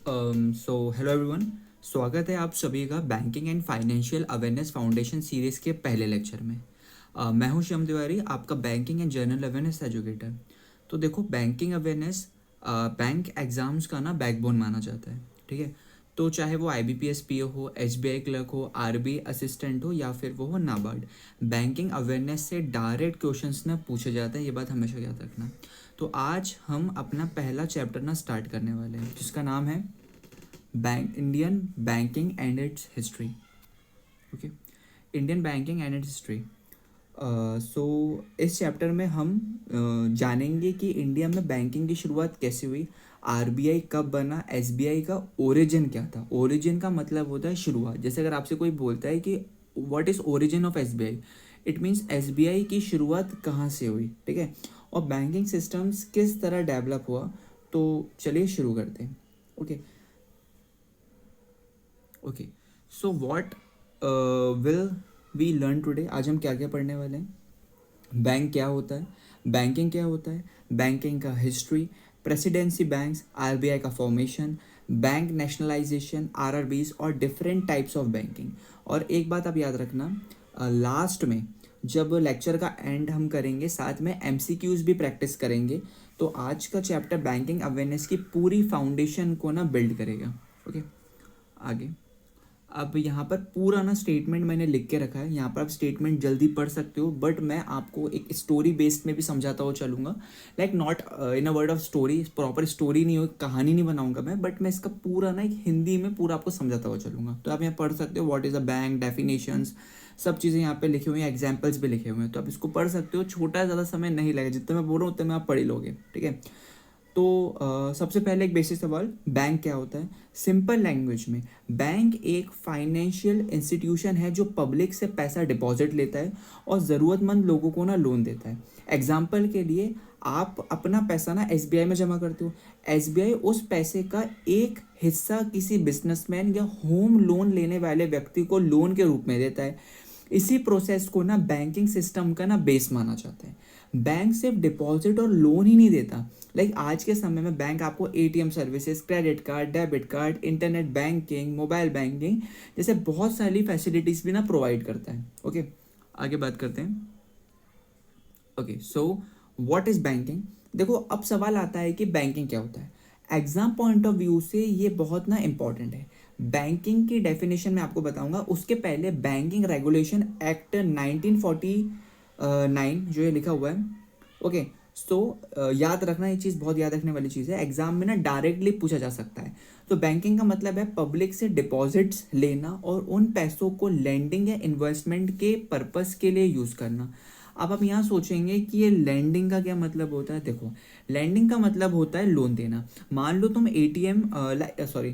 Hello everyone. स्वागत है आप सभी का banking and financial awareness foundation series के पहले लेक्चर में। मैं हूं श्याम तिवारी, आपका banking and general awareness educator. तो देखो, बैंकिंग अवेयरनेस बैंक एग्ज़ाम्स का ना बैकबोन माना जाता है। ठीक है, तो चाहे वो IBPS PO हो, SBI क्लर्क हो, RBI असिस्टेंट हो या फिर वो हो नाबार्ड, बैंकिंग अवेयरनेस से डायरेक्ट क्वेश्चंस ना पूछे जाते हैं। ये बात हमेशा याद रखना। तो आज हम अपना पहला चैप्टर ना स्टार्ट करने वाले हैं, जिसका नाम है Indian banking and its history. Okay, Indian banking and its history. So इस चैप्टर में हम जानेंगे कि इंडिया में बैंकिंग की शुरुआत कैसे हुई, RBI कब बना, SBI का ओरिजिन क्या था। ओरिजिन का मतलब होता है शुरुआत। जैसे अगर आपसे कोई बोलता है कि what is origin of SBI, it means SBI की शुरुआत कहाँ से हुई। ठीक है, और बैंकिंग सिस्टम्स किस तरह डेवलप हुआ। तो चलिए शुरू करते हैं। Okay okay so what will we learn today. आज हम क्या क्या पढ़ने वाले हैं। बैंक क्या होता है, बैंकिंग क्या होता है, बैंकिंग का हिस्ट्री, प्रेसिडेंसी बैंक्स, RBI का फॉर्मेशन, बैंक नेशनलाइजेशन, RRBs और डिफरेंट टाइप्स ऑफ बैंकिंग। और एक बात आप याद रखना, लास्ट में जब लेक्चर का एंड हम करेंगे साथ में MCQs भी प्रैक्टिस करेंगे। तो आज का चैप्टर बैंकिंग अवेयरनेस की पूरी फाउंडेशन को ना बिल्ड करेगा। ओके, आगे। अब यहाँ पर पूरा ना स्टेटमेंट मैंने लिख के रखा है, यहाँ पर आप स्टेटमेंट जल्दी पढ़ सकते हो, बट मैं आपको एक स्टोरी बेस्ड में भी समझाता हुआ चलूँगा। Like not in a word of story, proper story नहीं हो, कहानी नहीं बनाऊंगा मैं, बट मैं इसका पूरा ना एक हिंदी में पूरा आपको समझाता हुआ चलूँगा। तो आप यहाँ पढ़ सकते हो what is a bank, definitions, सब चीज़ें यहाँ पे लिखे हुए हैं, एग्जाम्पल्स भी लिखे हुए हैं। तो आप इसको पढ़ सकते हो, छोटा ज़्यादा समय नहीं लगेगा, जितना मैं बोल रहा हूँ उतना आप पढ़ ही लोगे। ठीक है, तो सबसे पहले एक बेसिक सवाल, बैंक क्या होता है। सिंपल लैंग्वेज में, बैंक एक फाइनेंशियल इंस्टीट्यूशन है जो पब्लिक से पैसा डिपॉजिट लेता है और ज़रूरतमंद लोगों को ना लोन देता है। एग्जाम्पल के लिए, आप अपना पैसा ना SBI में जमा करते हो, SBI उस पैसे का एक हिस्सा किसी बिजनेसमैन या होम लोन लेने वाले व्यक्ति को लोन के रूप में देता है। इसी प्रोसेस को ना बैंकिंग सिस्टम का ना बेस माना जाता है। बैंक सिर्फ डिपॉजिट और लोन ही नहीं देता। आज के समय में बैंक आपको ATM services, credit card, debit card, internet banking, mobile banking जैसे बहुत सारी फैसिलिटीज भी ना प्रोवाइड करता है। ओके, आगे बात करते हैं। Okay, so what is banking. देखो, अब सवाल आता है कि बैंकिंग क्या होता है। एग्जाम पॉइंट ऑफ व्यू से ये बहुत ना इंपॉर्टेंट है। बैंकिंग की डेफिनेशन मैं आपको बताऊंगा, उसके पहले बैंकिंग रेगुलेशन एक्ट 1949 जो ये लिखा हुआ है। ओके, सो याद रखना, ये चीज़ बहुत याद रखने वाली चीज़ है, एग्जाम में ना डायरेक्टली पूछा जा सकता है। तो बैंकिंग का मतलब है पब्लिक से डिपॉजिट्स लेना और उन पैसों को लेंडिंग या इन्वेस्टमेंट के पर्पस के लिए यूज़ करना। अब आप यहाँ सोचेंगे कि ये लैंडिंग का क्या मतलब होता है। देखो, लैंडिंग का मतलब होता है लोन देना। मान लो तुम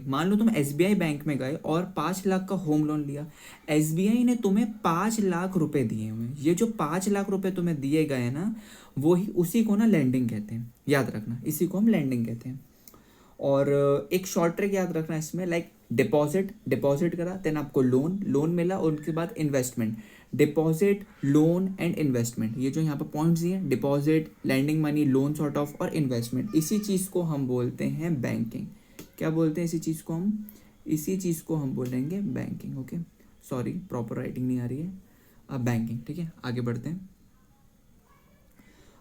मान लो तुम SBI बैंक में गए और 5 लाख का होम लोन लिया। SBI ने तुम्हें 5 लाख रुपए दिए हुए हैं। ये जो 5 लाख रुपए तुम्हें दिए गए ना, वो ही उसी को ना लैंडिंग कहते हैं। याद रखना, इसी को हम लैंडिंग कहते हैं। और एक शॉर्ट ट्रिक याद रखना इसमें, डिपॉजिट, डिपॉजिट करा, देन आपको लोन, लोन मिला, और उनके बाद investment. Deposit, loan and investment, ये जो यहाँ पर पॉइंट्स दिए, deposit, lending money, loan sort of और इन्वेस्टमेंट, इसी चीज़ को हम बोलते हैं बैंकिंग। क्या बोलते हैं इसी चीज़ को हम? इसी चीज़ को हम बोलेंगे banking. Okay, sorry proper writing नहीं आ रही है। अब बैंकिंग, ठीक है, आगे बढ़ते हैं।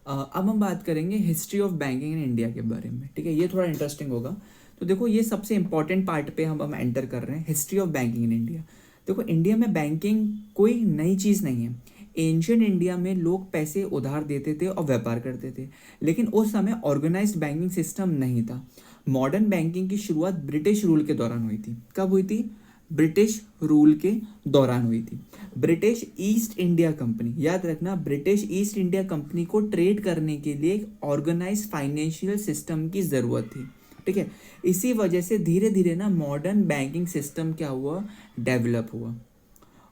अब हम बात करेंगे history of banking in India के बारे में। ठीक है, ये थोड़ा इंटरेस्टिंग होगा। तो देखो, ये सबसे इंपॉर्टेंट पार्ट पे हम एंटर कर रहे हैं, history of banking in India. देखो, इंडिया में बैंकिंग कोई नई चीज़ नहीं है। एंशियंट इंडिया में लोग पैसे उधार देते थे और व्यापार करते थे, लेकिन उस समय ऑर्गेनाइज्ड बैंकिंग सिस्टम नहीं था। मॉडर्न बैंकिंग की शुरुआत ब्रिटिश रूल के दौरान हुई थी। कब हुई थी? ब्रिटिश रूल के दौरान हुई थी। ब्रिटिश ईस्ट इंडिया कंपनी, याद रखना, ब्रिटिश ईस्ट इंडिया कंपनी को ट्रेड करने के लिए एक ऑर्गेनाइज फाइनेंशियल सिस्टम की ज़रूरत थी। ठीक है, इसी वजह से धीरे धीरे ना मॉडर्न बैंकिंग सिस्टम क्या हुआ, डेवलप हुआ।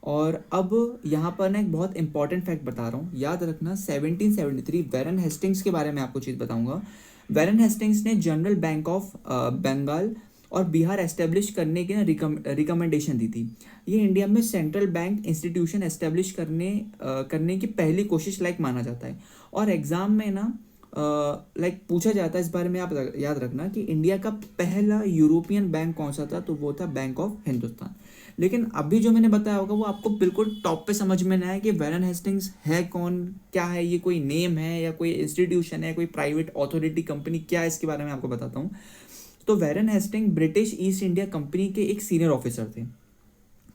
और अब यहाँ पर ना एक बहुत इंपॉर्टेंट फैक्ट बता रहा हूँ, याद रखना। 1773 वैरन हेस्टिंग्स के बारे में आपको चीज़ बताऊंगा। वैरन हेस्टिंग्स ने जनरल बैंक ऑफ बंगाल और बिहार एस्टेब्लिश करने की ना रिकमेंडेशन दी थी। ये इंडिया में सेंट्रल बैंक इंस्टीट्यूशन एस्टेब्लिश करने की पहली कोशिश माना जाता है। और एग्ज़ाम में ना लाइक पूछा जाता है इस बारे में, आप याद रखना कि इंडिया का पहला यूरोपियन बैंक कौन सा था, तो वो था बैंक ऑफ हिंदुस्तान। लेकिन अभी जो मैंने बताया होगा वो आपको बिल्कुल टॉप पे समझ में ना आए कि वैरन हेस्टिंग्स है कौन, क्या है, ये कोई नेम है या कोई इंस्टीट्यूशन है, कोई प्राइवेट अथॉरिटी कंपनी, क्या है, इसके बारे में आपको बताता हूँ। तो Warren Hasting British East India Company के एक सीनियर ऑफिसर थे।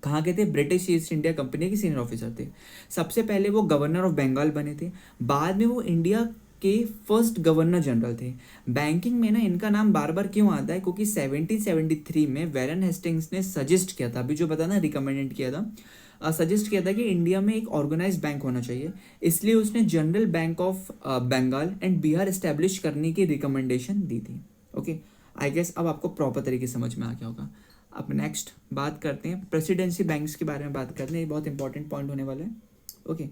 कहाँ के थे? ब्रिटिश ईस्ट इंडिया कंपनी के सीनियर ऑफिसर थे। सबसे पहले वो गवर्नर ऑफ बंगाल बने थे, बाद में वो इंडिया के फर्स्ट गवर्नर जनरल थे। बैंकिंग में ना इनका नाम बार बार क्यों आता है? क्योंकि 1773 में वैरन हेस्टिंग्स ने सजेस्ट किया था, अभी जो बता ना रिकमेंडेड किया था, सजेस्ट किया था कि इंडिया में एक ऑर्गेनाइज बैंक होना चाहिए, इसलिए उसने General Bank of Bengal and Bihar establish करने की रिकमेंडेशन दी थी। ओके, आई गेस अब आपको प्रॉपर तरीके से समझ में आ गया होगा। अब नेक्स्ट बात करते हैं प्रेसिडेंसी बैंक्स के बारे में बात करते हैं, ये बहुत इंपॉर्टेंट पॉइंट होने वाला है। ओके,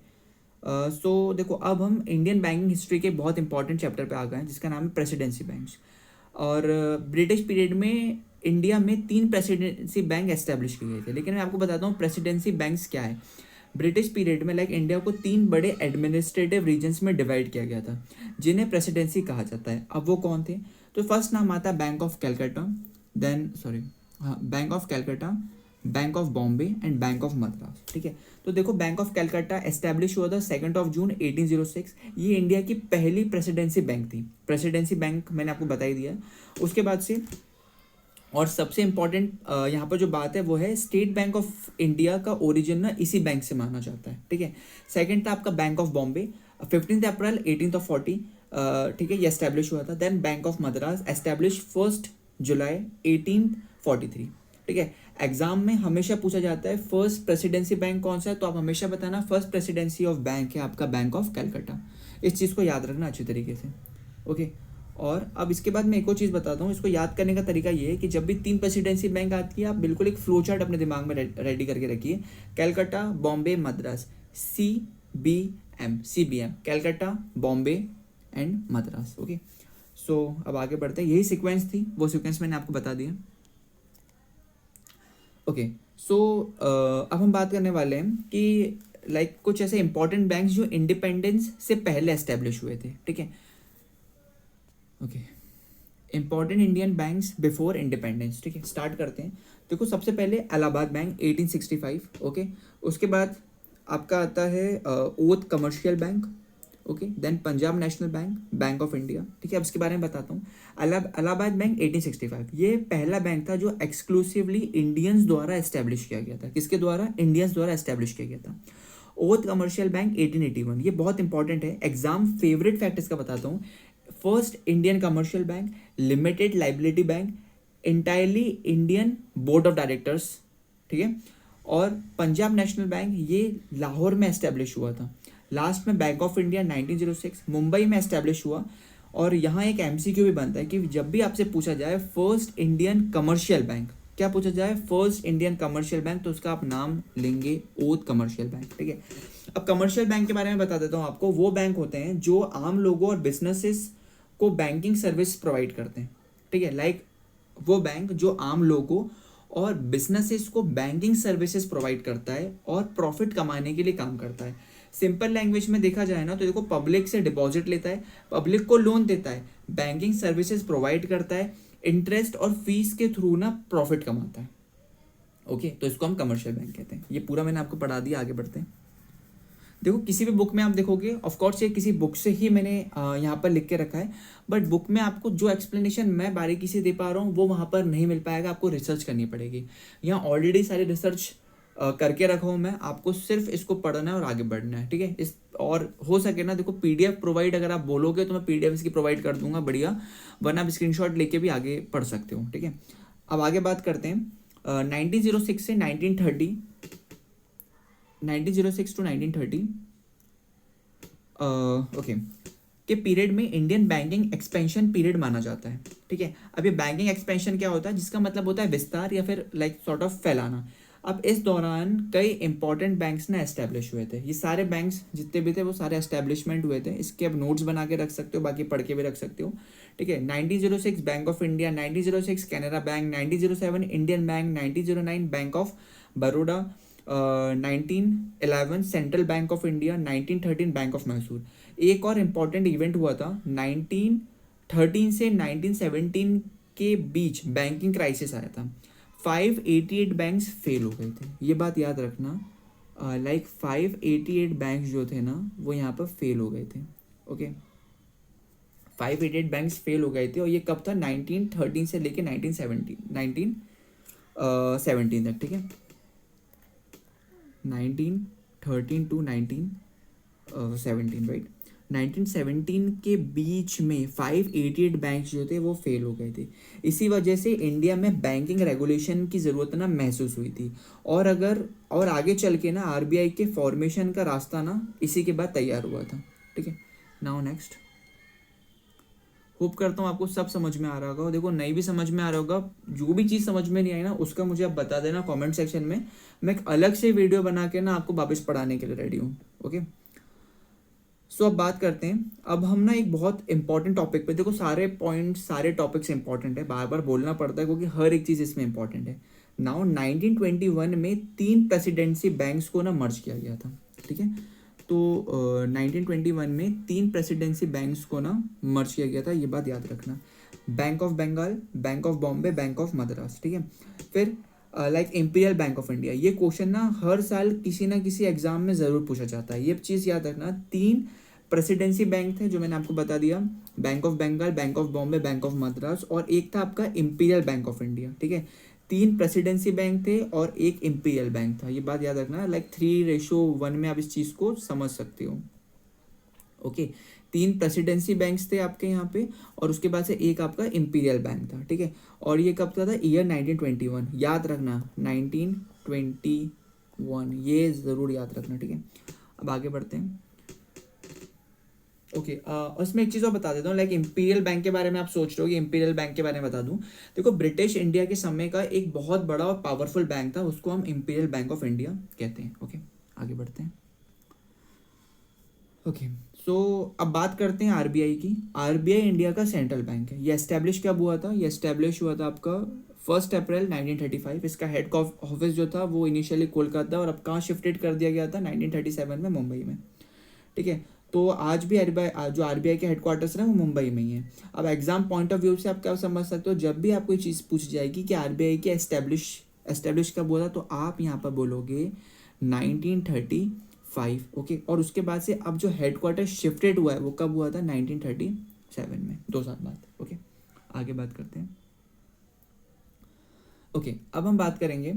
सो देखो अब हम इंडियन बैंकिंग हिस्ट्री के बहुत इंपॉर्टेंट चैप्टर पे आ गए हैं जिसका नाम है प्रेसिडेंसी बैंक्स। और ब्रिटिश पीरियड में इंडिया में 3 प्रेसिडेंसी बैंक एस्टेब्लिश किए गए थे, लेकिन मैं आपको बताता हूँ प्रेसिडेंसी बैंक्स क्या है। ब्रिटिश पीरियड में लाइक इंडिया को 3 बड़े एडमिनिस्ट्रेटिव रीजन्स में डिवाइड किया गया था जिन्हें प्रेसिडेंसी कहा जाता है। अब वो कौन थे? तो फर्स्ट नाम आता है Bank of Calcutta, then Bank of Calcutta, Bank of Bombay and Bank of Madras. ठीक है, तो देखो बैंक ऑफ कैलकाटा एस्टैब्लिश हुआ था 2 जून 1806। ये इंडिया की पहली प्रेसिडेंसी बैंक थी। प्रेसिडेंसी बैंक मैंने आपको बता ही दिया। उसके बाद से और सबसे इम्पॉर्टेंट यहाँ पर जो बात है वो है स्टेट बैंक ऑफ इंडिया का ओरिजिन ना इसी बैंक से माना जाता है। ठीक है, सेकंड था आपका बैंक ऑफ बॉम्बे, 15 अप्रैल 1840, ठीक है, ये एस्टैब्लिश हुआ था। Then Bank of Madras establish 1 जुलाई 1843। ठीक है, एग्जाम में हमेशा पूछा जाता है फर्स्ट प्रेसिडेंसी बैंक कौन सा है, तो आप हमेशा बताना फर्स्ट प्रेसिडेंसी ऑफ बैंक है आपका बैंक ऑफ कैलकाटा। इस चीज़ को याद रखना अच्छी तरीके से। ओके, और अब इसके बाद मैं एक और चीज़ बताता हूँ, इसको याद करने का तरीका ये है कि जब भी 3 प्रेसिडेंसी बैंक आती है आप बिल्कुल एक फ्लो चार्ट अपने दिमाग में रेडी करके रखिए। Calcutta, Bombay, Madras, CBM, Calcutta, Bombay and Madras. Okay, so अब आगे बढ़ते हैं, यही सीक्वेंस थी, वो सीक्वेंस मैंने आपको बता दिया। ओके, सो अब हम बात करने वाले हैं कि लाइक कुछ ऐसे इंपॉर्टेंट बैंक्स जो इंडिपेंडेंस से पहले एस्टेब्लिश हुए थे। ठीक है, okay, important Indian banks before independence. ठीक है, स्टार्ट करते हैं। देखो सबसे पहले इलाहाबाद बैंक 1865। ओके, उसके बाद आपका आता है Oudh Commercial Bank. Okay, then Punjab National Bank, Bank of India. ठीक है, अब इसके बारे में बताता हूँ। इलाहाबाद बैंक 1865 ये पहला बैंक था जो एक्सक्लूसिवली इंडियंस द्वारा एस्टेब्लिश किया गया था। किसके द्वारा? इंडियंस द्वारा एस्टेब्लिश किया गया था। ओथ कमर्शियल बैंक 1881, ये बहुत इंपॉर्टेंट है, एग्जाम फेवरेट फैक्ट इसका बताता हूँ। First Indian commercial bank, limited liability bank, entirely Indian board of directors. ठीक है, और पंजाब नेशनल बैंक ये लाहौर में एस्टेब्लिश हुआ था। लास्ट में बैंक ऑफ इंडिया 1906 मुंबई में एस्टेब्लिश हुआ। और यहाँ एक MCQ भी बनता है कि जब भी आपसे पूछा जाए फर्स्ट इंडियन कमर्शियल बैंक, क्या पूछा जाए? फर्स्ट इंडियन कमर्शियल बैंक, तो उसका आप नाम लेंगे ओथ कमर्शियल बैंक। ठीक है, अब कमर्शियल बैंक के बारे में बता देता हूँ आपको। वो बैंक होते हैं जो आम लोगों और बिजनेसेस को बैंकिंग सर्विस प्रोवाइड करते हैं। ठीक है, लाइक वो बैंक जो आम लोगों और बिजनेसेस को बैंकिंग सर्विसेज प्रोवाइड करता है और प्रॉफिट कमाने के लिए काम करता है। सिंपल लैंग्वेज में देखा जाए ना तो देखो पब्लिक से डिपॉजिट लेता है, पब्लिक को लोन देता है, बैंकिंग सर्विसेज प्रोवाइड करता है, इंटरेस्ट और फीस के थ्रू ना प्रॉफिट कमाता है। ओके, तो इसको हम कमर्शियल बैंक कहते हैं। ये पूरा मैंने आपको पढ़ा दिया, आगे बढ़ते हैं। देखो किसी भी बुक में आप देखोगे, ऑफ कोर्स ये किसी बुक से ही मैंने यहाँ पर लिख के रखा है, बट बुक में आपको जो एक्सप्लेनेशन मैं बारीकी से दे पा रहा हूँ वो वहाँ पर नहीं मिल पाएगा, आपको रिसर्च करनी पड़ेगी। यहाँ ऑलरेडी सारी रिसर्च करके रखा हूँ मैं, आपको सिर्फ इसको पढ़ना है और आगे बढ़ना है। ठीक है, इस और हो सके ना देखो PDF प्रोवाइड अगर आप बोलोगे तो मैं PDF इसकी प्रोवाइड कर दूंगा, बढ़िया, वरना आप स्क्रीनशॉट लेके भी आगे पढ़ सकते हो। ठीक है, अब आगे बात करते हैं 1906 से 1930, 1906 टू 1930 ओके के पीरियड में इंडियन बैंकिंग एक्सपेंशन पीरियड माना जाता है। ठीक है, अब ये बैंकिंग एक्सपेंशन क्या होता है? जिसका मतलब होता है विस्तार या फिर लाइक सॉर्ट ऑफ फैलाना। अब इस दौरान कई इंपॉर्टेंट बैंक्स ना एस्टेब्लिश हुए थे। ये सारे बैंक्स जितने भी थे वो सारे एस्टेब्लिशमेंट हुए थे। इसके अब नोट्स बना के रख सकते हो, बाकी पढ़ के भी रख सकते हो। ठीक है, 1906 bank of India, 1906 Canara bank, 1907 Indian bank, 1909 bank of Baroda, 1911 central bank of India, 1913 bank of Mysore. एक और इम्पॉर्टेंट इवेंट हुआ था 1913 से 1917 के बीच बैंकिंग क्राइसिस आया था। 588 बैंक्स फेल हो गए थे, ये बात याद रखना। 588 बैंक्स जो थे ना वो यहाँ पर फेल हो गए थे। ओके, 588 बैंक्स फेल हो गए थे, और ये कब था? 1913 से लेके 1917 तक, ठीक है, 1913 टू 1917, राइट। 1917 के बीच में 588 बैंक्स जो थे वो फेल हो गए थे। इसी वजह से इंडिया में बैंकिंग रेगुलेशन की ज़रूरत ना महसूस हुई थी, और आगे चल के ना आरबीआई के फॉर्मेशन का रास्ता ना इसी के बाद तैयार हुआ था, ठीक है। नाउ नेक्स्ट, होप करता हूँ आपको सब समझ में आ रहा होगा। देखो, नहीं भी समझ में आ रहा होगा, जो भी चीज़ समझ में नहीं आई ना उसका मुझे आप बता देना कमेंट सेक्शन में, मैं एक अलग से वीडियो बना के ना आपको वापस पढ़ाने के लिए रेडी हूँ। ओके, सो अब बात करते हैं। अब हम ना एक बहुत इंपॉर्टेंट टॉपिक पे, देखो सारे पॉइंट्स सारे टॉपिक्स इंपॉर्टेंट है, बार बार बोलना पड़ता है क्योंकि हर एक चीज़ इसमें इंपॉर्टेंट है। नाउ 1921 में 3 प्रेसिडेंसी बैंक्स को ना मर्ज किया गया था, ठीक है। तो 1921 में 3 प्रेसिडेंसी बैंक्स को ना मर्ज किया गया था, ये बात याद रखना। Bank of Bengal, Bank of Bombay, Bank of Madras, ठीक है। फिर इंपीरियल बैंक ऑफ इंडिया, ये क्वेश्चन ना हर साल किसी ना किसी एग्जाम में ज़रूर पूछा जाता है, ये चीज़ याद रखना। 3 प्रेसिडेंसी बैंक थे जो मैंने आपको बता दिया, Bank of Bengal, Bank of Bombay, Bank of Madras, और एक था आपका इंपीरियल बैंक ऑफ इंडिया, ठीक है। 3 प्रेसिडेंसी बैंक थे और एक इंपीरियल बैंक था, ये बात याद रखना। 3:1 में आप इस चीज़ को समझ सकते हो। ओके, 3 प्रेसिडेंसी बैंक्स थे आपके यहाँ पे, और उसके बाद से एक आपका इंपीरियल बैंक था, ठीक है। और ये कब था? ईयर 1921, याद रखना 1921, ये ज़रूर याद रखना, ठीक है। अब आगे बढ़ते हैं। ओके, उसमें एक चीज़ और बता देता हूँ, इंपीरियल बैंक के बारे में आप सोच रहे हो कि इंपीरियल बैंक के बारे में बता दूँ। देखो, ब्रिटिश इंडिया के समय का एक बहुत बड़ा और पावरफुल बैंक था, उसको हम इंपीरियल बैंक ऑफ इंडिया कहते हैं। ओके, आगे बढ़ते हैं। ओके, सो अब बात करते हैं आरबीआई की। आरबीआई इंडिया का सेंट्रल बैंक है। ये एस्टेब्लिश कब हुआ था? ये एस्टेब्लिश हुआ था आपका 1 अप्रैल 1935। इसका हेड ऑफिस जो था वो इनिशियली कोलकाता, और अब कहाँ शिफ्टेड कर दिया गया था? 1937 में मुंबई में, ठीक है। तो आज भी जो आरबीआई के हेडक्वार्टर्स हैं वो मुंबई में ही है। अब एग्जाम पॉइंट ऑफ व्यू से आप क्या समझ सकते हो, जब भी आपको ये चीज़ पूछ जाएगी कि आरबीआई के एस्टेब्लिश कब हुआ था, तो आप यहाँ पर बोलोगे 1935। ओके, और उसके बाद से अब जो हेडक्वार्टर शिफ्टेड हुआ है वो कब हुआ था? 1937 में, 2 साल बाद। ओके, आगे बात करते हैं। ओके, अब हम बात करेंगे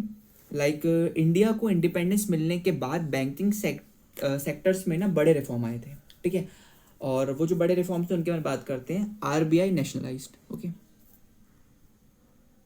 इंडिया को इंडिपेंडेंस मिलने के बाद बैंकिंग सेक्टर्स में ना बड़े रिफॉर्म आए थे, ठीक है। और वो जो बड़े रिफॉर्म्स थे उनके बारे में बात करते हैं। RBI nationalised. ओके,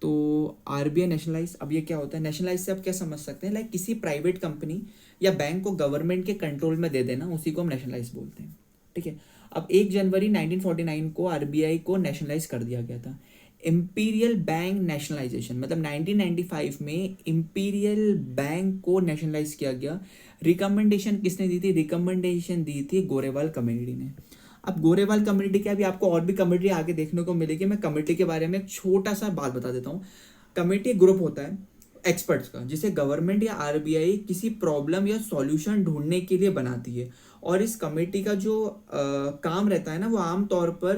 तो आरबीआई नेशनलाइज, अब ये क्या होता है? नेशनलाइज से आप क्या समझ सकते हैं? किसी प्राइवेट कंपनी या बैंक को गवर्नमेंट के कंट्रोल में दे देना, उसी को हम नेशनलाइज बोलते हैं, ठीक है। अब 1 जनवरी 1949 को आरबीआई को नेशनलाइज कर दिया गया था। इंपीरियल बैंक नेशनलाइजेशन, मतलब 1995 में इंपीरियल बैंक को नेशनलाइज किया गया। रिकमेंडेशन किसने दी थी? रिकमेंडेशन दी थी गोरेवाल कमेटी ने। अब गोरेवाल कमेटी क्या, अभी आपको और भी कमेटी आगे देखने को मिलेगी। मैं कमेटी के बारे में एक छोटा सा बात बता देता हूँ। कमेटी ग्रुप होता है एक्सपर्ट्स का, जिसे गवर्नमेंट या आरबीआई किसी प्रॉब्लम या सॉल्यूशन ढूंढने के लिए बनाती है। और इस कमेटी का जो काम रहता है ना, वो आमतौर पर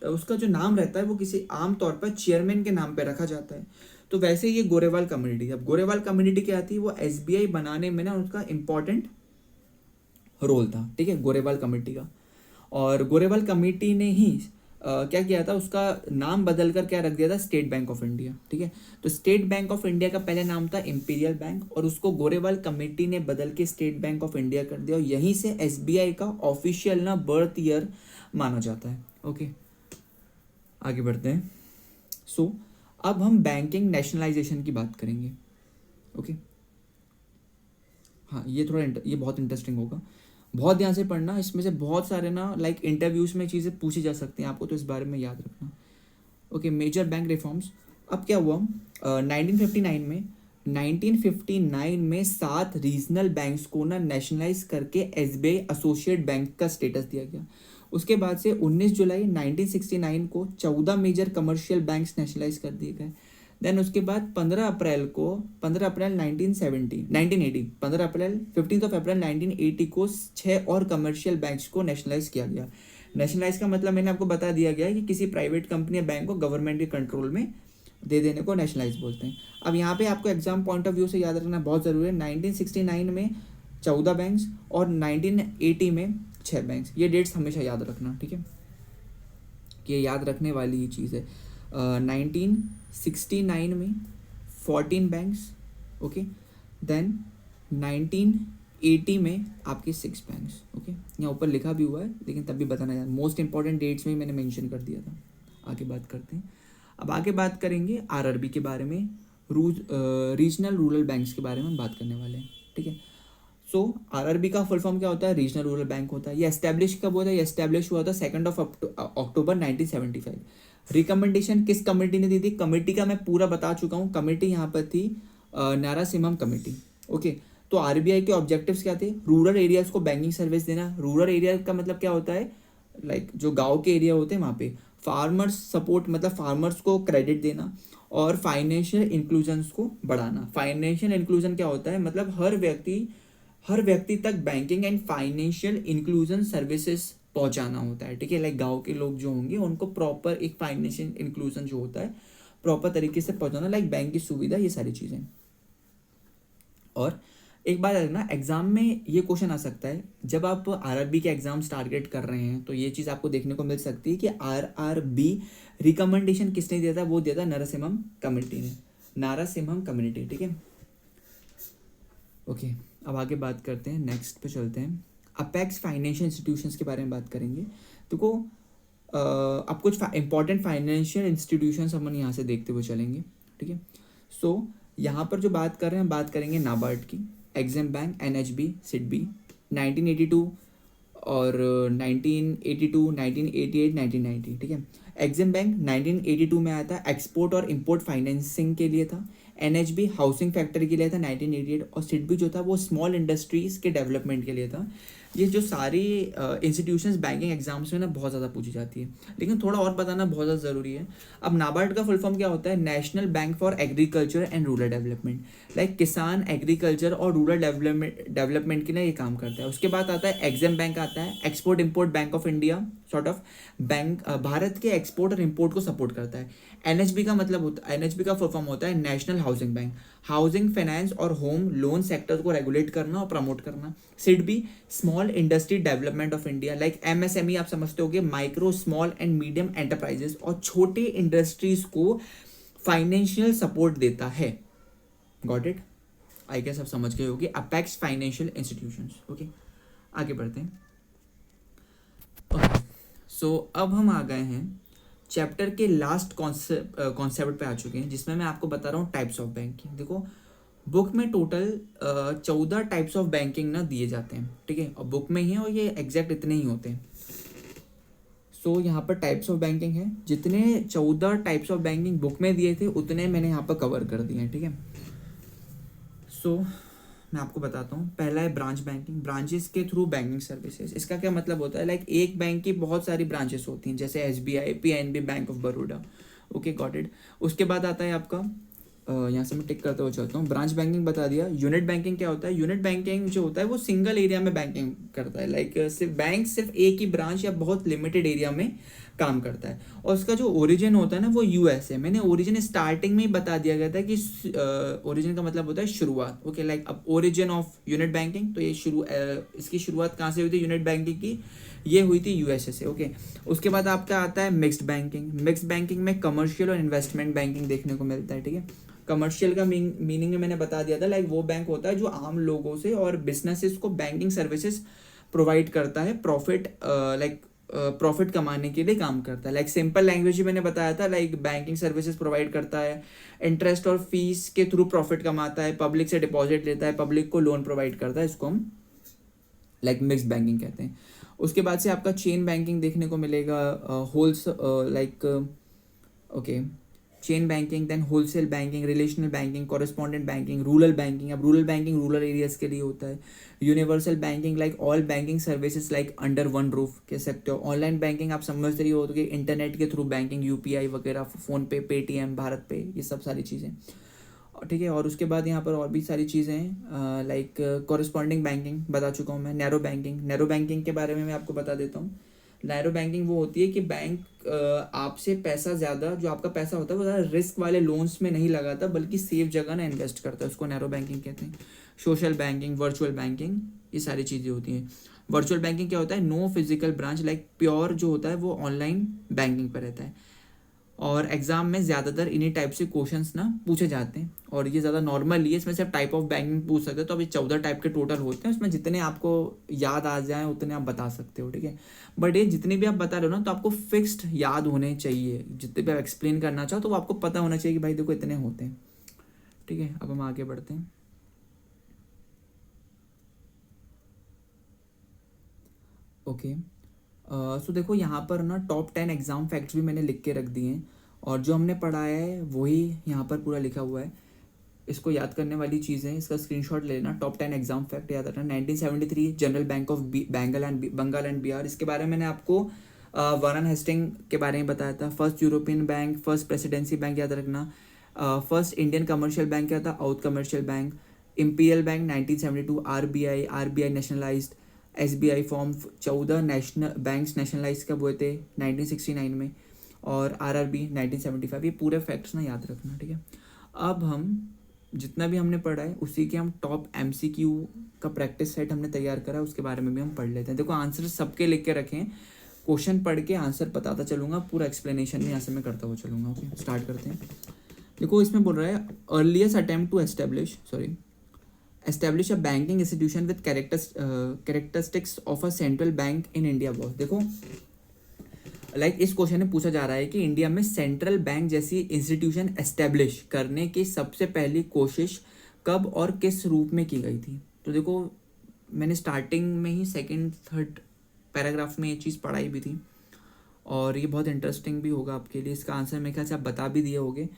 उसका जो नाम रहता है वो किसी आमतौर पर चेयरमैन के नाम पे रखा जाता है। तो वैसे ये गोरेवाल कम्युनिटी, अब गोरेवाल कम्युनिटी क्या थी? वो एसबीआई बनाने में ना उसका इंपॉर्टेंट रोल था, ठीक है, गोरेवाल कमेटी का। और गोरेवाल कमेटी ने ही क्या किया था? उसका नाम बदल कर क्या रख दिया था? स्टेट बैंक ऑफ इंडिया, ठीक है। तो स्टेट बैंक ऑफ इंडिया का पहले नाम था इंपीरियल बैंक, और उसको गोरेवाल कमेटी ने बदल के स्टेट बैंक ऑफ इंडिया कर दिया, और यहीं से एसबीआई का ऑफिशियल ना बर्थ ईयर माना जाता है। ओके, आगे बढ़ते हैं। सो अब हम बैंकिंग नेशनलाइजेशन की बात करेंगे। ओके, हाँ, ये बहुत इंटरेस्टिंग होगा, बहुत ध्यान से पढ़ना। इसमें से बहुत सारे ना इंटरव्यूज में चीज़ें पूछी जा सकती हैं आपको, तो इस बारे में याद रखना। Okay, major bank reforms. अब क्या हुआ 1959 में 7 रीजनल बैंक्स को ना नेशनलाइज करके एसबीआई एसोसिएट बैंक का स्टेटस दिया गया। उसके बाद से 19 जुलाई 1969 को 14 मेजर कमर्शियल बैंक्स नेशनलाइज कर दिए गए। देन उसके बाद 15 अप्रैल 1980 15 अप्रैल 1980 को 6 और कमर्शियल बैंक्स को नेशनलाइज किया गया। नेशनलाइज का मतलब मैंने आपको बता दिया गया है कि किसी प्राइवेट कंपनी या बैंक को गवर्नमेंट के कंट्रोल में दे देने को नेशनलाइज बोलते हैं। अब यहाँ पे आपको एग्जाम पॉइंट ऑफ व्यू से याद रखना बहुत ज़रूरी है, 1969 में 14 बैंक्स और 1980 में 6 बैंक्स। ये डेट्स हमेशा याद रखना, ठीक है, कि ये याद रखने वाली ही चीज़ है। 1969 में 14 बैंक्स, ओके, देन 1980 में आपके 6 बैंक्स, ओके। यहाँ ऊपर लिखा भी हुआ है लेकिन तब भी बताना यार, मोस्ट इंपॉर्टेंट डेट्स में मैंने मेंशन कर दिया था। आगे बात करते हैं। अब आगे बात करेंगे आरआरबी के बारे में, रीजनल रूरल बैंक्स के बारे में बात करने वाले हैं, ठीक है। सो आरआरबी का फुल फॉर्म क्या होता है? रीजनल रूरल बैंक होता है। ये एस्टैब्लिश कब हुआ था? ये एस्टैब्लिश हुआ था 2 अक्टूबर 1975। रिकमेंडेशन किस कमेटी ने दी थी? कमेटी का मैं पूरा बता चुका हूँ। कमेटी यहाँ पर थी नारासिम्हम कमेटी, ओके। तो आरबीआई के ऑब्जेक्टिव्स क्या थे? रूरल एरियाज को बैंकिंग सर्विस देना। रूरल एरिया का मतलब क्या होता है? लाइक जो गांव के एरिया होते हैं वहाँ पे फार्मर्स सपोर्ट, मतलब फार्मर्स को क्रेडिट देना और फाइनेंशियल इंक्लूजन को बढ़ाना। फाइनेंशियल इंक्लूजन क्या होता है? मतलब हर व्यक्ति तक banking and financial inclusion services पहुंचाना होता है, ठीक है। लाइक गांव के लोग जो होंगे उनको प्रॉपर एक फाइनेंशियल इंक्लूजन जो होता है प्रॉपर तरीके से पहुंचाना, लाइक बैंक की सुविधा, ये सारी चीज़ें। और एक बात है ना, एग्जाम में ये क्वेश्चन आ सकता है, जब आप आरआरबी के एग्जाम्स टारगेट कर रहे हैं तो ये चीज़ आपको देखने को मिल सकती है कि आरआरबी रिकमेंडेशन किसने दिया था? वो दिया था नारासिम्हम कमेटी ने, नारासिम्हम कम्युनिटी, ठीक है, ओके। अब आगे बात करते हैं, नेक्स्ट पे चलते हैं। अपेक्स फाइनेंशियल इंस्टीट्यूशंस के बारे में बात करेंगे। देखो अब कुछ इंपॉर्टेंट फाइनेंशियल इंस्टीट्यूशंस हम यहाँ से देखते हुए चलेंगे, ठीक है। सो यहाँ पर जो बात कर रहे हैं, बात करेंगे नाबार्ड की, एग्जिम बैंक, एनएचबी, सिडबी। 1982 और 1982, 1988, 1990, ठीक है। एग्जिम बैंक 1982 में आया था, एक्सपोर्ट और इंपोर्ट फाइनेंसिंग के लिए था। एनएचबी हाउसिंग फैक्टर के लिए था 1988, और सिडबी जो था वो स्मॉल इंडस्ट्रीज़ के डेवलपमेंट के लिए था। ये जो सारी इंस्टीट्यूशंस बैंकिंग एग्जाम्स में ना बहुत ज़्यादा पूछी जाती है, लेकिन थोड़ा और बताना बहुत ज़्यादा ज़रूरी है। अब नाबार्ड का फुल फॉर्म क्या होता है? National bank for agriculture and rural development. Like किसान, एग्रीकल्चर और रूरल डेवलपमेंट के लिए ये काम करता है। उसके बाद आता है एग्जिम बैंक, आता है export import bank of India, sort of bank, Bharat के एक्सपोर्ट और इम्पोर्ट को सपोर्ट करता है। एनएचबी का मतलब होता है, एनएचबी का फुल फॉर्म होता है national housing bank, housing finance और होम लोन सेक्टर को रेगुलेट करना और प्रमोट करना। SIDBI small industry development of India, like MSME आप समझते होगे, micro small and medium enterprises, और छोटे इंडस्ट्रीज को फाइनेंशियल सपोर्ट देता है। Got it? आई गेस आप समझ गए होगे। Apex financial institutions, okay. आगे बढ़ते हैं। सो अब हम आ गए हैं चैप्टर के लास्ट कॉन्सेप्ट पे आ चुके हैं, जिसमें मैं आपको बता रहा हूँ टाइप्स ऑफ बैंकिंग। देखो बुक में टोटल 14 टाइप्स ऑफ बैंकिंग ना दिए जाते हैं, ठीक है, और बुक में ही है, और ये एग्जैक्ट इतने ही होते हैं। सो यहाँ पर टाइप्स ऑफ बैंकिंग है, जितने 14 टाइप्स ऑफ बैंकिंग बुक में दिए थे उतने मैंने यहाँ पर कवर कर दिए हैं, ठीक है। सो मैं आपको बताता हूँ। पहला है ब्रांच बैंकिंग, ब्रांचेस के थ्रू बैंकिंग सर्विसेज। इसका क्या मतलब होता है? लाइक एक बैंक की बहुत सारी ब्रांचेस होती हैं, जैसे SBI, PNB, bank of Baroda, okay, got it. उसके बाद आता है आपका यहाँ से मैं टिक करते हुए चलता हूँ। ब्रांच बैंकिंग बता दिया। यूनिट बैंकिंग क्या होता है? यूनिट बैंकिंग जो होता है वो सिंगल एरिया में बैंकिंग करता है, लाइक सिर्फ एक ही ब्रांच या बहुत लिमिटेड एरिया में काम करता है, और उसका जो ओरिजिन होता है ना वो यूएस है। मैंने ओरिजिन स्टार्टिंग में ही बता दिया गया था कि ओरिजिन का मतलब होता है शुरुआत, ओके। लाइक अब ओरिजिन ऑफ यूनिट बैंकिंग, तो ये इसकी शुरुआत कहाँ से हुई थी यूनिट बैंकिंग की? ये हुई थी यूएसए से, ओके। उसके बाद आपका आता है मिक्स्ड बैंकिंग। मिक्स्ड बैंकिंग में कमर्शियल और इन्वेस्टमेंट बैंकिंग देखने को मिलता है, ठीक है। कमर्शियल का मीनिंग में मैंने बता दिया था, लाइक वो बैंक होता है जो आम लोगों से और बिजनेसेस को बैंकिंग सर्विसेज प्रोवाइड करता है, प्रॉफिट कमाने के लिए काम करता है। लाइक सिंपल लैंग्वेज में मैंने बताया था, लाइक बैंकिंग सर्विसेज प्रोवाइड करता है, इंटरेस्ट और फीस के थ्रू प्रॉफिट कमाता है, पब्लिक से डिपॉजिट लेता है, पब्लिक को लोन प्रोवाइड करता है, इसको हम लाइक मिक्स्ड बैंकिंग कहते हैं। उसके बाद से आपका चेन बैंकिंग देखने को मिलेगा, okay, chain banking, then wholesale banking, relational banking, correspondent banking, rural banking. अब रूरल बैंकिंग रूरल एरियाज के लिए होता है। Universal banking like all banking services like under one roof कह सकते हो। ऑनलाइन बैंकिंग आप समझते ही हो कि इंटरनेट के थ्रू बैंकिंग, यूपीआई वगैरह, फ़ोन पे, पेटीएम, भारत पे, ये सब सारी चीज़ें, ठीक है। और उसके बाद यहाँ पर और भी सारी चीज़ें हैं लाइक कॉरेस्पॉन्डिंग बैंकिंग बता चुका हूँ मैं। नैरो बैंकिंग, नैरो बैंकिंग के बारे में मैं आपको बता देता हूँ। नैरो बैंकिंग वो होती है कि बैंक आपसे पैसा ज़्यादा, जो आपका पैसा होता है वो ज़्यादा रिस्क वाले लोन्स में नहीं लगाता, बल्कि सेफ जगह ना इन्वेस्ट करता है, उसको नैरो बैंकिंग कहते हैं। सोशल बैंकिंग, वर्चुअल बैंकिंग, ये सारी चीज़ें होती हैं। वर्चुअल बैंकिंग क्या होता है? No physical branch, like pure जो होता है वो ऑनलाइन बैंकिंग पर रहता है। और एग्जाम में ज़्यादातर इन्हीं टाइप से क्वेश्चंस ना पूछे जाते हैं, और ये ज़्यादा नॉर्मल ही है। इसमें सिर्फ टाइप ऑफ बैंकिंग पूछ सकते हो, तो अभी 14 टाइप के टोटल होते हैं, उसमें जितने आपको याद आ जाएं उतने आप बता सकते हो, ठीक है। बट ये जितने भी आप बता रहे हो ना, तो आपको फिक्स्ड याद होने चाहिए। जितने भी आप एक्सप्लेन करना चाहो तो वो आपको पता होना चाहिए कि भाई देखो इतने होते हैं, ठीक है। अब हम आगे बढ़ते हैं। ओके, सो देखो यहाँ पर ना टॉप 10 एग्जाम फैक्ट्स भी मैंने लिख के रख दिए हैं, और जो हमने पढ़ाया है वही यहाँ पर पूरा लिखा हुआ है। इसको याद करने वाली चीज़ है, इसका स्क्रीनशॉट ले लेना। टॉप 10 एग्जाम फैक्ट याद रखना। 1973 General Bank of Bengal and Bihar, इसके बारे में मैंने आपको वारन हेस्टिंग के बारे में बताया था। First European bank, first presidency bank याद रखना। फर्स्ट इंडियन कमर्शियल बैंक क्या था? Oudh commercial bank. Imperial bank 1972। RBI nationalized. SBI form 14 national banks nationalize कब हुए थे? 1969 में। और आरआरबी 1975। ये पूरे फैक्ट्स ना याद रखना, ठीक है। अब हम जितना भी हमने पढ़ा है उसी के हम टॉप एमसीक्यू का प्रैक्टिस सेट हमने तैयार करा है, उसके बारे में भी हम पढ़ लेते हैं। देखो आंसर सबके लिख के रखें, क्वेश्चन पढ़ के आंसर बताता चलूँगा, पूरा एक्सप्लेनेशन भी यहाँ से मैं करता हुआ चलूँगा। ओके, स्टार्ट करते हैं। देखो इसमें बोल रहा है earliest attempt to establish a banking institution with characteristics of a central bank in India was. देखो लाइक इस क्वेश्चन में पूछा जा रहा है कि इंडिया में सेंट्रल बैंक जैसी इंस्टीट्यूशन एस्टेब्लिश करने की सबसे पहली कोशिश कब और किस रूप में की गई थी। तो देखो मैंने स्टार्टिंग में ही सेकंड थर्ड पैराग्राफ में ये चीज़ पढ़ाई भी थी, और ये बहुत इंटरेस्टिंग भी होगा आपके लिए। इसका आंसर मेरे ख्याल से आप बता भी दिए होगे।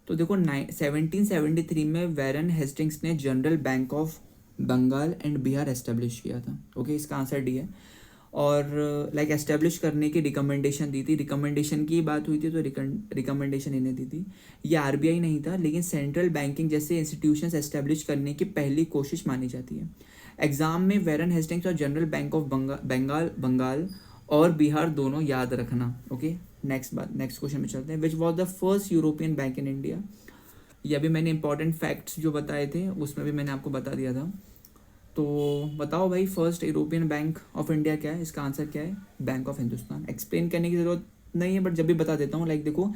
तो देखो 1773 में वैरन हेस्टिंग्स ने General Bank of Bengal and Bihar establish किया था। ओके, इसका आंसर डी है। और लाइक एस्टेब्लिश करने की रिकमेंडेशन दी थी, रिकमेंडेशन की बात हुई थी तो रिकमेंडेशन इन्हें दी थी। ये आरबीआई नहीं था, लेकिन सेंट्रल बैंकिंग जैसे इंस्टीट्यूशंस एस्टेब्लिश करने की पहली कोशिश मानी जाती है। एग्जाम में वैरन हेस्टिंग्स और जनरल बैंक ऑफ बंगाल और बिहार दोनों याद रखना। ओके, नेक्स्ट क्वेश्चन में चलते हैं। Which was the first European bank in India. ये अभी मैंने इंपॉर्टेंट फैक्ट्स जो बताए थे उसमें भी मैंने आपको बता दिया था। तो बताओ भाई first European bank of India क्या है? इसका आंसर क्या है? Bank of Hindustan. एक्सप्लेन करने की ज़रूरत नहीं है, बट जब भी बता देता हूँ। लाइक देखो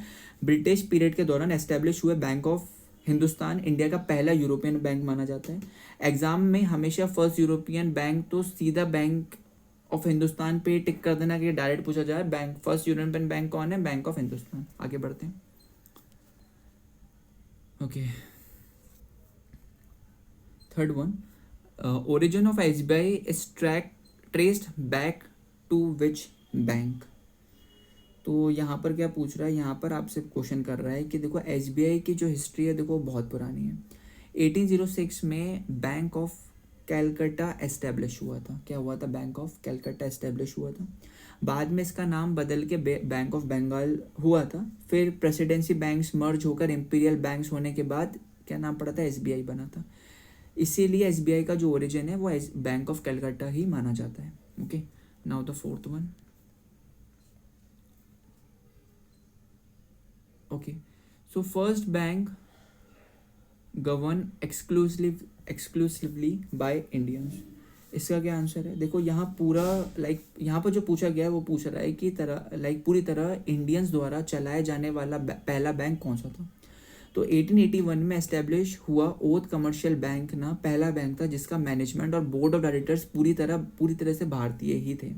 ब्रिटिश पीरियड के दौरान एस्टेब्लिश हुए बैंक ऑफ हिंदुस्तान इंडिया का पहला यूरोपियन बैंक माना जाता है। एग्जाम में हमेशा फर्स्ट यूरोपियन बैंक तो सीधा बैंक ऑफ हिंदुस्तान पे टिक कर देना कि डायरेक्ट पूछा जाए बैंक फर्स्ट यूरोपियन बैंक कौन है? Bank of Hindustan. आगे बढ़ते हैं। Okay, third one, origin of SBI is traced back to which bank. तो यहाँ पर क्या पूछ रहा है? यहाँ पर आपसे क्वेश्चन कर रहा है कि देखो SBI की जो हिस्ट्री है देखो बहुत पुरानी है। 1806 में बैंक ऑफ कैलकटा एस्टेब्लिश हुआ था। क्या हुआ था? बैंक ऑफ कैलकटा एस्टेब्लिश हुआ था। बाद में इसका नाम बदल के बैंक ऑफ बंगाल हुआ था। फिर प्रेसिडेंसी बैंक्स मर्ज होकर इंपीरियल बैंक्स होने के बाद क्या नाम पड़ा था? SBI बना था। इसीलिए SBI का जो ओरिजिन है वो बैंक ऑफ कैलकाटा ही माना जाता है। Okay, now the fourth one. Okay, so first bank govern exclusively by Indians. इसका क्या आंसर है? देखो यहाँ पूरा लाइक यहाँ पर जो पूछा गया है वो पूछ रहा है कि पूरी तरह इंडियंस द्वारा चलाए जाने वाला पहला बैंक कौन सा था। तो 1881 में एस्टेब्लिश हुआ ओथ कमर्शियल बैंक ना पहला बैंक था जिसका मैनेजमेंट और बोर्ड ऑफ डायरेक्टर्स पूरी तरह से भारतीय ही थे।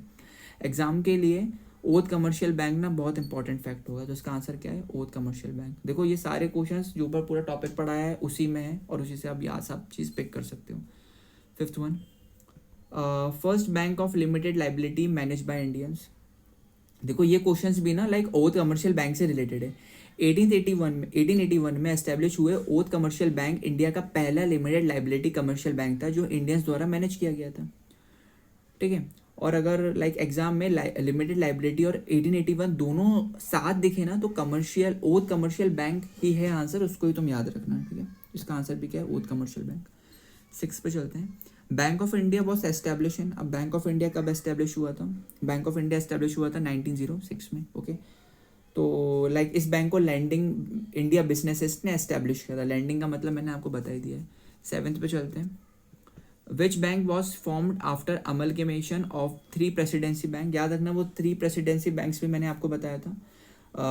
एग्जाम के लिए ओथ कमर्शियल बैंक ना बहुत इंपॉर्टेंट फैक्ट होगा। तो इसका आंसर क्या है? Oudh Commercial bank. देखो ये सारे क्वेश्चंस जो ऊपर पूरा टॉपिक पढ़ाया है उसी में है, और उसी से आप यहाँ सब चीज़ पिक कर सकते हो। Fifth one, first bank of limited liability manage by Indians. देखो ये क्वेश्चंस भी ना लाइक ओथ कमर्शियल बैंक से रिलेटेड है। 1881 में एस्टेब्लिश हुए ओथ कमर्शियल बैंक इंडिया का पहला लिमिटेड लाइबिलिटी कमर्शियल बैंक था जो इंडियंस द्वारा मैनेज किया गया था, ठीक है। और अगर लाइक एग्जाम में लिमिटेड लाइबिलिटी और 1881 दोनों साथ दिखे ना तो कमर्शियल ओथ कमर्शियल बैंक ही है आंसर, उसको ही तुम याद रखना, ठीक है। इसका आंसर भी क्या है, ओथ कमर्शियल बैंक। 6 पे चलते हैं। Bank of India was establish in, अब बैंक ऑफ इंडिया कब एस्टेब्लिश हुआ था? बैंक ऑफ इंडिया एस्टेब्लिश हुआ था 1906 में, ओके। तो लाइक इस बैंक को लैंडिंग इंडिया बिजनेसेस ने एस्टेब्लिश किया था। लैंडिंग का मतलब मैंने आपको बता ही दिया है। 7 पे चलते हैं। Which bank was formed after amalgamation of 3 presidency bank? याद रखना वो 3 प्रेसिडेंसी बैंक्स भी मैंने आपको बताया था।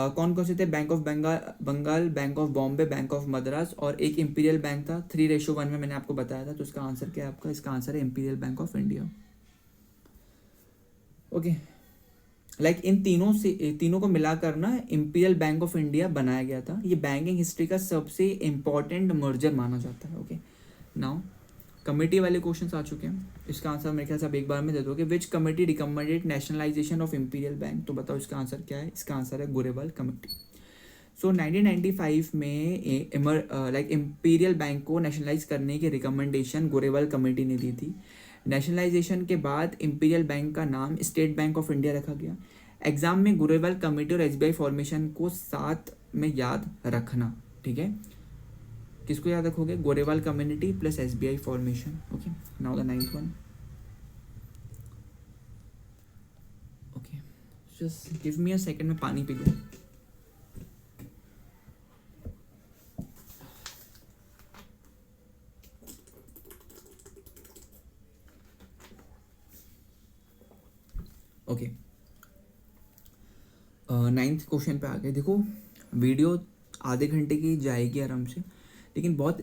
कौन कौन से थे? Bank of Bengal, Bank of Bombay, Bank of Madras और एक इंपीरियल बैंक था। 3:1 में मैंने आपको बताया था। तो इसका आंसर क्या है आपका? इसका आंसर है imperial Bank of India, okay. Like in तीनों को मिलाकर ना इंपीरियल बैंक ऑफ इंडिया बनाया गया था। ये बैंकिंग हिस्ट्री का सबसे इंपॉर्टेंट मर्जर माना जाता है, ओके। नाउ कमेटी वाले क्वेश्चंस आ चुके हैं। इसका आंसर मेरे ख्याल से आप एक बार में दे दोगे। विच committee recommended nationalisation of imperial bank? तो बताओ इसका आंसर क्या है? इसका आंसर है गोरेवाल कमेटी। सो 1995 में लाइक इंपीरियल बैंक को नेशनलाइज करने की रिकमेंडेशन गोरेवाल कमेटी ने दी थी। नेशनलाइजेशन के बाद इंपीरियल बैंक का नाम स्टेट बैंक ऑफ इंडिया रखा गया। एग्जाम में गोरेवाल कमेटी और एसबीआई फॉर्मेशन को साथ में याद रखना, ठीक है। किसको याद रखोगे? Gorewala committee plus SBI formation, okay. Now the 9th one, okay. Just give me a second, में पानी पी लूं। ओके, 9th क्वेश्चन पे आ गए। देखो वीडियो आधे घंटे की जाएगी आराम से, लेकिन बहुत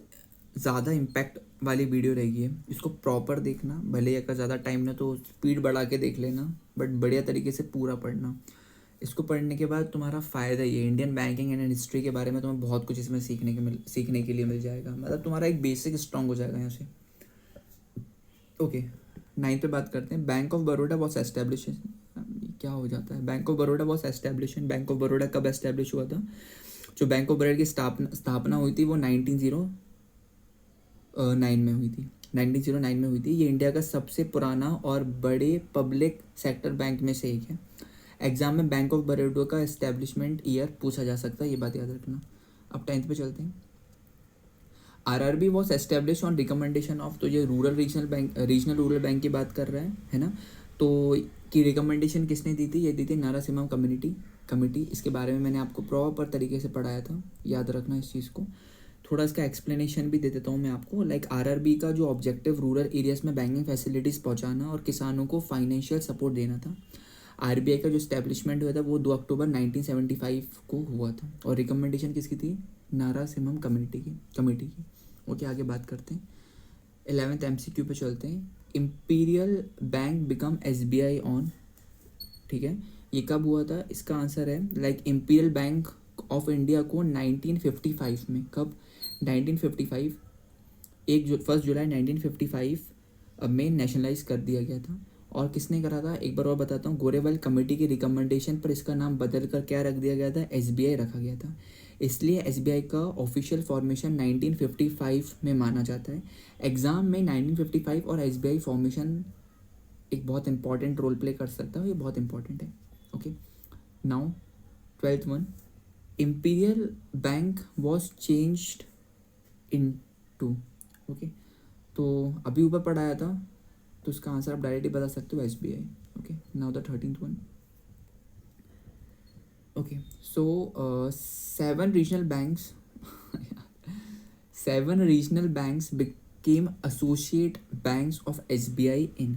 ज़्यादा इम्पैक्ट वाली वीडियो रहेगी है। इसको प्रॉपर देखना, भले अगर ज़्यादा टाइम ना तो स्पीड बढ़ा के देख लेना, बट बढ़िया तरीके से पूरा पढ़ना। इसको पढ़ने के बाद तुम्हारा फ़ायदा ये, इंडियन बैंकिंग एंड हिस्ट्री के बारे में तुम्हें बहुत कुछ इसमें सीखने के लिए मिल जाएगा। मतलब तुम्हारा एक बेसिक स्ट्रॉन्ग हो जाएगा यहाँ से, ओके। 9 पे बात करते हैं। Bank of Baroda was establish, क्या हो जाता है? Bank of Baroda was establish. Bank of Baroda कब एस्टेब्लिश हुआ था? जो बैंक ऑफ बड़ौदा की स्थापना हुई थी वो 1909 में हुई थी। 1909 में हुई थी। ये इंडिया का सबसे पुराना और बड़े पब्लिक सेक्टर बैंक में से एक है। एग्जाम में बैंक ऑफ बड़ौदा का एस्टेब्लिशमेंट ईयर पूछा जा सकता है, ये बात याद रखना। अब 10th पे चलते हैं। RRB was establish on recommendation of, तो ये रीजनल रूरल बैंक की बात कर रहा है ना। तो की रिकमेंडेशन किसने दी थी? ये दी थी नारासिम्हम कमेटी। इसके बारे में मैंने आपको प्रॉपर तरीके से पढ़ाया था, याद रखना इस चीज़ को। थोड़ा इसका एक्सप्लेनेशन भी दे देता हूँ मैं आपको। लाइक आरआरबी का जो ऑब्जेक्टिव रूरल एरियाज में बैंकिंग फैसिलिटीज़ पहुँचाना और किसानों को फाइनेंशियल सपोर्ट देना था। आरबीआई का जो स्टैब्लिशमेंट हुआ था वो 2 अक्टूबर 1975 को हुआ था। और रिकमेंडेशन किसकी थी? नारासिम्हम कमेटी की। ओके, आगे बात करते हैं। 11th MCQ पे चलते हैं। Imperial bank become SBI on, ठीक है। ये कब हुआ था? इसका आंसर है like imperial Bank of India को 1955 में, कब? 1955, 1 जुलाई 1955 में नेशनलाइज कर दिया गया था। और किसने करा था? एक बार और बताता हूँ। गोरेवाल कमेटी की रिकमेंडेशन पर इसका नाम बदल कर क्या रख दिया गया था? एसबीआई रखा गया था। इसलिए एसबीआई का ऑफिशियल फॉर्मेशन 1955 में माना जाता है। एग्जाम में 1955 और एसबीआई फॉर्मेशन एक बहुत इंपॉर्टेंट रोल प्ले कर सकता है, ये बहुत इंपॉर्टेंट है, okay. Now 12th one, imperial bank was changed into, okay. तो अभी ऊपर पढ़ाया था, तो इसका आंसर आप डायरेक्टली बता सकते हो SBI, okay. Now the 13th one, okay. So 7 regional banks became associate banks of SBI in,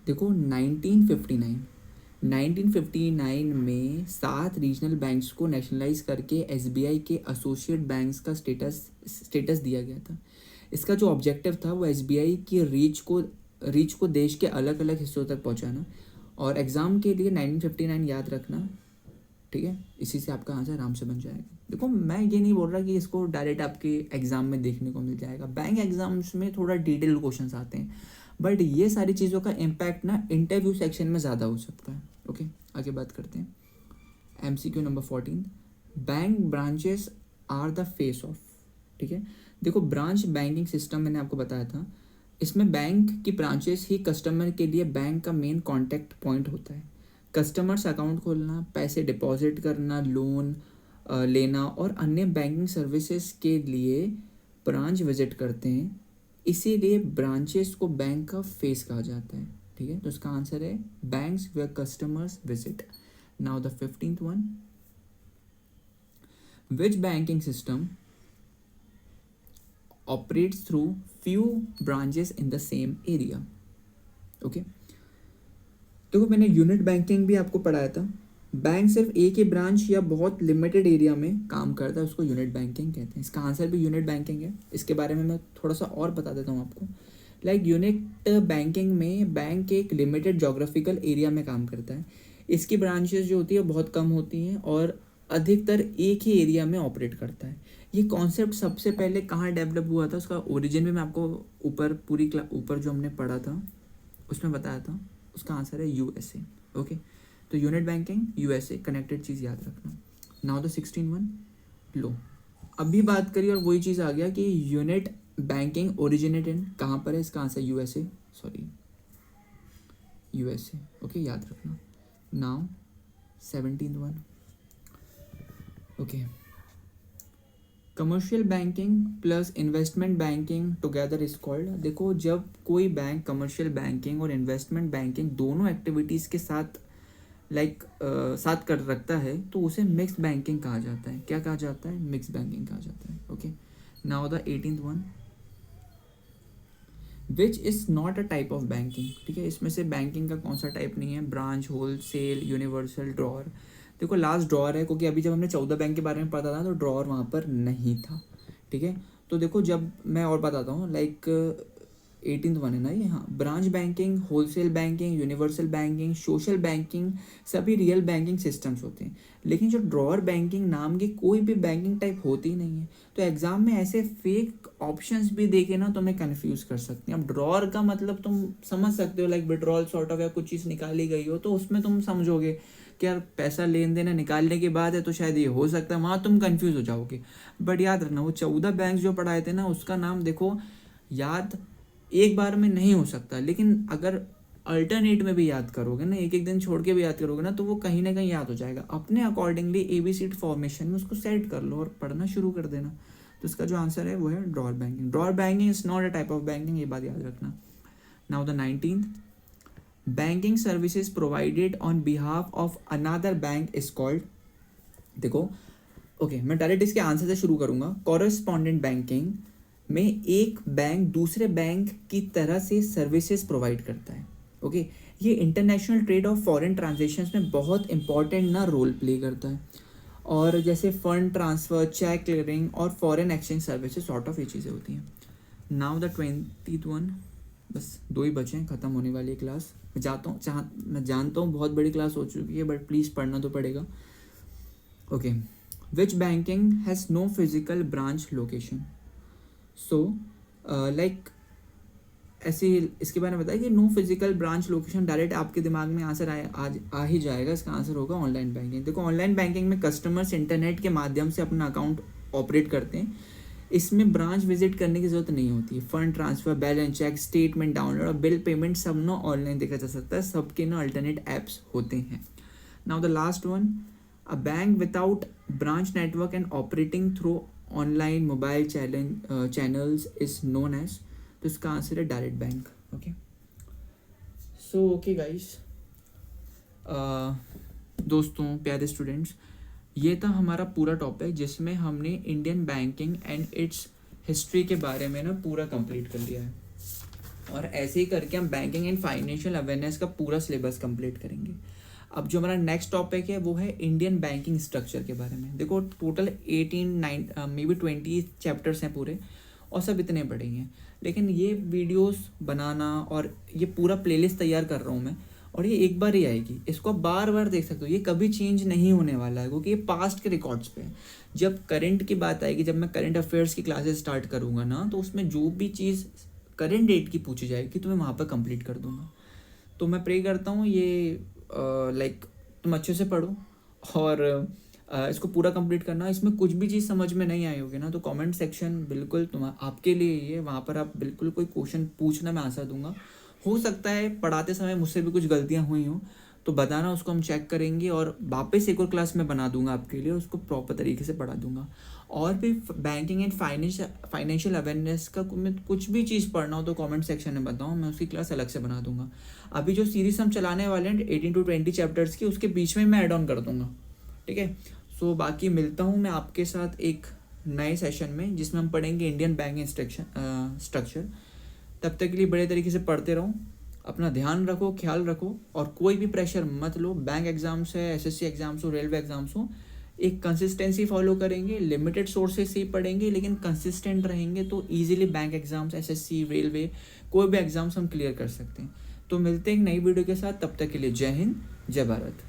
देखो 1959 में 7 रीजनल बैंक्स को नेशनलाइज करके एसबीआई के एसोसिएट बैंक्स का स्टेटस दिया गया था। इसका जो ऑब्जेक्टिव था वो एसबीआई की रीच को देश के अलग अलग हिस्सों तक पहुंचाना। और एग्ज़ाम के लिए 1959 याद रखना, ठीक है। इसी से आपका आंसर आराम से बन जाएगा। देखो मैं ये नहीं बोल रहा कि इसको डायरेक्ट आपके एग्ज़ाम में देखने को मिल जाएगा। बैंक एग्जाम्स में थोड़ा डिटेल क्वेश्चंस आते हैं, बट ये सारी चीज़ों का इम्पैक्ट ना इंटरव्यू सेक्शन में ज़्यादा हो सकता है, ओके। आगे बात करते हैं। MCQ number 14, bank branches are the face of, ठीक है। देखो ब्रांच बैंकिंग सिस्टम मैंने आपको बताया था, इसमें बैंक की ब्रांचेस ही कस्टमर के लिए बैंक का मेन कांटेक्ट पॉइंट होता है। कस्टमर्स अकाउंट खोलना, पैसे डिपॉजिट करना, लोन लेना और अन्य बैंकिंग सर्विसेज के लिए ब्रांच विजिट करते हैं, इसीलिए ब्रांचेस को बैंक का फेस कहा जाता है, ठीक है। तो इसका आंसर है banks where customers visit. Now the 15th one, which banking system operates through few branches in the same area? Okay देखो मैंने यूनिट बैंकिंग भी आपको पढ़ाया था। बैंक सिर्फ एक ही ब्रांच या बहुत लिमिटेड एरिया में काम करता है, उसको यूनिट बैंकिंग कहते हैं। इसका आंसर भी यूनिट बैंकिंग है। इसके बारे में मैं थोड़ा सा और बता देता हूँ आपको। लाइक यूनिट बैंकिंग में बैंक एक लिमिटेड जोग्राफिकल एरिया में काम करता है। इसकी ब्रांचेस जो होती है बहुत कम होती हैं और अधिकतर एक ही एरिया में ऑपरेट करता है। ये कॉन्सेप्ट सबसे पहले कहाँ डेवलप हुआ था, उसका ओरिजिन भी मैं आपको ऊपर जो हमने पढ़ा था उसमें बताया था। उसका आंसर है यूएसए। ओके तो यूनिट बैंकिंग यूएसए, कनेक्टेड चीज़ याद रखना। नाउ द 16 वन, लो अभी बात करिए और वही चीज़ आ गया कि यूनिट बैंकिंग ओरिजिनेट इन कहाँ पर है। इसका आंसर यूएसए, यूएसए। ओके याद रखना। Now 17th one, okay commercial banking plus investment banking together is called. देखो जब कोई बैंक कमर्शियल बैंकिंग और इन्वेस्टमेंट बैंकिंग दोनों एक्टिविटीज़ के साथ साथ कर रखता है तो उसे मिक्स बैंकिंग कहा जाता है। क्या कहा जाता है? मिक्स बैंकिंग कहा जाता है। Okay now the 18th one, which is not a type of banking. ठीक है, इसमें से बैंकिंग का कौन सा टाइप नहीं है? Branch, wholesale, universal, drawer. देखो लास्ट ड्रॉर है क्योंकि अभी जब हमने 14 बैंक के बारे में पता था तो ड्रॉर वहाँ पर नहीं था। ठीक है, तो देखो जब मैं और बताता हूँ 18th वन है ना ये, हाँ। Branch banking, wholesale banking, universal banking, social banking सभी रियल बैंकिंग सिस्टम्स होते हैं, लेकिन जो ड्रॉअर बैंकिंग नाम की कोई भी बैंकिंग टाइप होती नहीं है। तो एग्जाम में ऐसे फेक ऑप्शंस भी देके ना तुम्हें कंफ्यूज कर सकते हैं। अब ड्रॉअर का मतलब तुम समझ सकते हो, लाइक विड्रॉल सॉर्ट ऑफ या कुछ चीज़ निकाली गई हो तो उसमें तुम समझोगे कि यार पैसा लेन देन निकालने के बाद है तो शायद ये हो सकता है, वहाँ तुम कंफ्यूज हो जाओगे। बट याद रखना वो 14 बैंक जो पढ़ाए थे ना उसका नाम देखो याद एक बार में नहीं हो सकता, लेकिन अगर अल्टरनेट में भी याद करोगे ना, एक एक दिन छोड़ के भी याद करोगे ना, तो वो कहीं ना कहीं याद हो जाएगा। अपने अकॉर्डिंगली ABCD फॉर्मेशन में उसको सेट कर लो और पढ़ना शुरू कर देना। तो इसका जो आंसर है वो है drawer banking. Drawer banking is not a type of banking, ये बात याद रखना। Now the 19th, banking services provided on behalf of another bank is called. देखो ओके मैं डायरेक्ट इसके आंसर से शुरू करूंगा। कॉरेस्पॉन्डेंट बैंकिंग में एक बैंक दूसरे बैंक की तरह से सर्विसेज प्रोवाइड करता है। ओके ये इंटरनेशनल ट्रेड और फॉरेन ट्रांजेक्शन्स में बहुत इंपॉर्टेंट ना रोल प्ले करता है। और जैसे फंड ट्रांसफ़र, चेक क्लियरिंग और foreign exchange services sort of ये चीज़ें होती हैं। नाउ द 20th वन, बस 2 ही बचे हैं, ख़त्म होने वाली क्लास। मैं जानता हूँ बहुत बड़ी क्लास हो चुकी है बट प्लीज़ पढ़ना तो पड़ेगा। Okay which banking has no physical branch location. So ऐसे इसके बारे में बताया कि no physical branch location, direct आपके दिमाग में आंसर आ ही जाएगा। इसका आंसर होगा ऑनलाइन बैंकिंग। देखो ऑनलाइन बैंकिंग में कस्टमर्स इंटरनेट के माध्यम से अपना अकाउंट ऑपरेट करते हैं, इसमें ब्रांच विजिट करने की ज़रूरत नहीं होती है। Fund transfer, balance check, statement download और बिल पेमेंट सब ना ऑनलाइन देखा जा सकता है, सबके ना अल्टरनेट ऐप्स होते हैं। Now the last one, a bank without branch network and operating through online mobile channels is known as. तो इसका आंसर है direct bank. Okay so okay guys, दोस्तों प्यारे स्टूडेंट्स, ये था हमारा पूरा टॉपिक जिसमें हमने Indian banking and its history के बारे में ना पूरा कंप्लीट कर लिया है। और ऐसे ही करके हम बैंकिंग एंड फाइनेंशियल अवेयरनेस का पूरा सिलेबस कंप्लीट करेंगे। अब जो हमारा नेक्स्ट टॉपिक है वो है इंडियन बैंकिंग स्ट्रक्चर के बारे में। देखो टोटल 20 चैप्टर्स हैं पूरे और सब इतने बड़े हैं, लेकिन ये वीडियोस बनाना और ये पूरा प्लेलिस्ट तैयार कर रहा हूँ मैं, और ये एक बार ही आएगी, इसको आप बार बार देख सकते हो, ये कभी चेंज नहीं होने वाला है क्योंकि ये पास्ट के रिकॉर्ड्स पे है। जब करंट की बात आएगी, जब मैं करंट अफेयर्स की क्लासेस स्टार्ट करूँगा ना, तो उसमें जो भी चीज़ करंट डेट की पूछी जाएगी तो मैं वहाँ पर कंप्लीट कर दूँगा। तो मैं प्रे करता हूँ ये तुम अच्छे से पढ़ो और इसको पूरा कंप्लीट करना। इसमें कुछ भी चीज़ समझ में नहीं आई होगी ना तो कमेंट सेक्शन बिल्कुल आपके लिए ही है, वहाँ पर आप बिल्कुल कोई क्वेश्चन पूछना, मैं आंसर दूंगा। हो सकता है पढ़ाते समय मुझसे भी कुछ गलतियाँ हुई हों तो बताना, उसको हम चेक करेंगे और वापस एक और क्लास में बना दूंगा आपके लिए, उसको प्रॉपर तरीके से पढ़ा दूंगा। और भी बैंकिंग एंड फाइनेंशियल अवेयरनेस का कुछ भी चीज़ पढ़ना हो तो कमेंट सेक्शन में बताओ, मैं उसकी क्लास अलग से बना दूंगा। अभी जो सीरीज हम चलाने वाले हैं 18 to 20 चैप्टर्स की, उसके बीच में मैं ऐड ऑन कर दूंगा, ठीक है। सो बाकी मिलता हूँ मैं आपके साथ एक नए सेशन में जिसमें हम पढ़ेंगे इंडियन बैंकिंग स्ट्रक्चर। तब तक के लिए बड़े तरीके से पढ़ते रहो, अपना ध्यान रखो, ख्याल रखो और कोई भी प्रेशर मत लो। बैंक एग्जाम्स है, एसएससी एग्जाम्स हो, रेलवे एग्जाम्स हो, एक कंसिस्टेंसी फॉलो करेंगे, लिमिटेड सोर्सेज से ही पढ़ेंगे लेकिन कंसिस्टेंट रहेंगे तो easily bank exams, SSC, railway, कोई भी एग्जाम्स हम क्लियर कर सकते हैं। तो मिलते हैं एक नई वीडियो के साथ, तब तक के लिए जय हिंद, जय भारत।